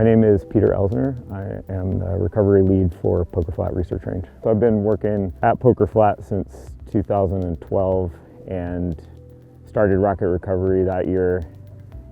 My name is Peter Elstner. I am the recovery lead for Poker Flat Research Range. So I've been working at Poker Flat since 2012 and started rocket recovery that year,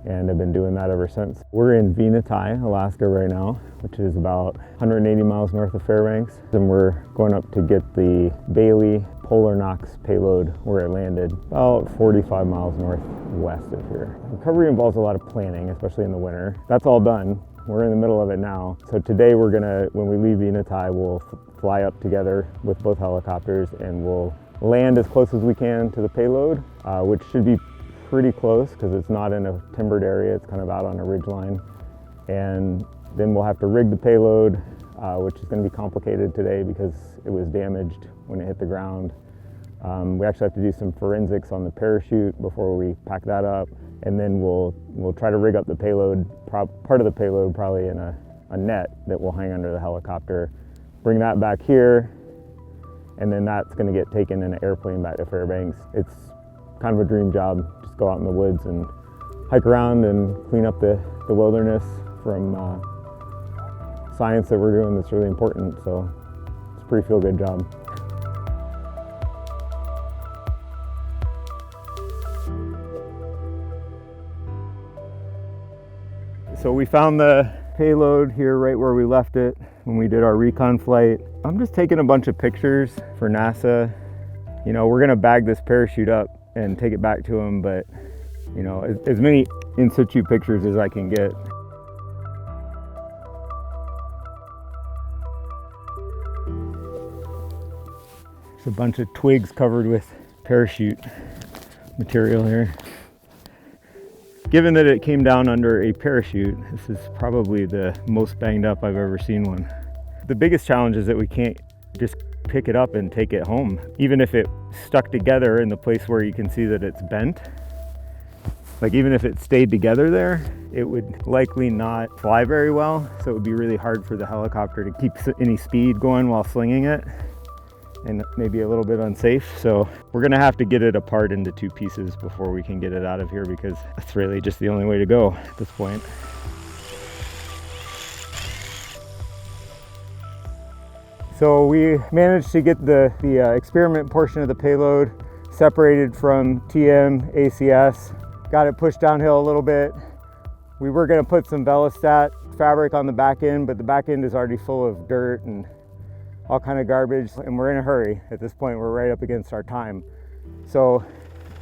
and I've been doing that ever since. We're in Venati, Alaska right now, which is about 180 miles north of Fairbanks, and we're going up to get the Bailey Polar Knox payload where it landed, about 45 miles northwest of here. Recovery involves a lot of planning, especially in the winter. That's all done. We're in the middle of it now. So today we're gonna, when we leave Venati, we'll fly up together with both helicopters and we'll land as close as we can to the payload, which should be pretty close because it's not in a timbered area, it's kind of out on a ridge line. And then we'll have to rig the payload, which is going to be complicated today because it was damaged when it hit the ground. We actually have to do some forensics on the parachute before we pack that up, and then we'll try to rig up the payload, part of the payload probably in a net that will hang under the helicopter, bring that back here, and then that's going to get taken in an airplane back to Fairbanks. It's kind of a dream job. Just go out in the woods and hike around and clean up the wilderness from science that we're doing that's really important. So it's a pretty feel-good job. So we found the payload here right where we left it when we did our recon flight. I'm just taking a bunch of pictures for NASA. You know, we're gonna bag this parachute up and take it back to them, but you know, as many in situ pictures as I can get. There's a bunch of twigs covered with parachute material here. Given that it came down under a parachute, this is probably the most banged up I've ever seen one. The biggest challenge is that we can't just pick it up and take it home. Even if it stuck together in the place where you can see that it's bent, like even if it stayed together there, it would likely not fly very well. So it would be really hard for the helicopter to keep any speed going while slinging it, and maybe a little bit unsafe. So we're gonna have to get it apart into two pieces before we can get it out of here, because that's really just the only way to go at this point. So we managed to get the experiment portion of the payload separated from TM ACS, got it pushed downhill a little bit. We were gonna put some Velostat fabric on the back end, but the back end is already full of dirt and all kind of garbage, and we're in a hurry at this point. We're right up against our time. So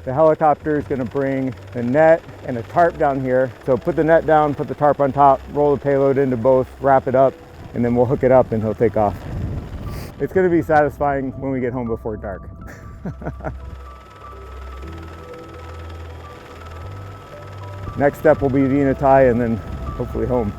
the helicopter is gonna bring a net and a tarp down here. So put the net down, put the tarp on top, roll the payload into both, wrap it up, and then we'll hook it up and he'll take off. It's gonna be satisfying when we get home before dark. Next step will be Venati and then hopefully home.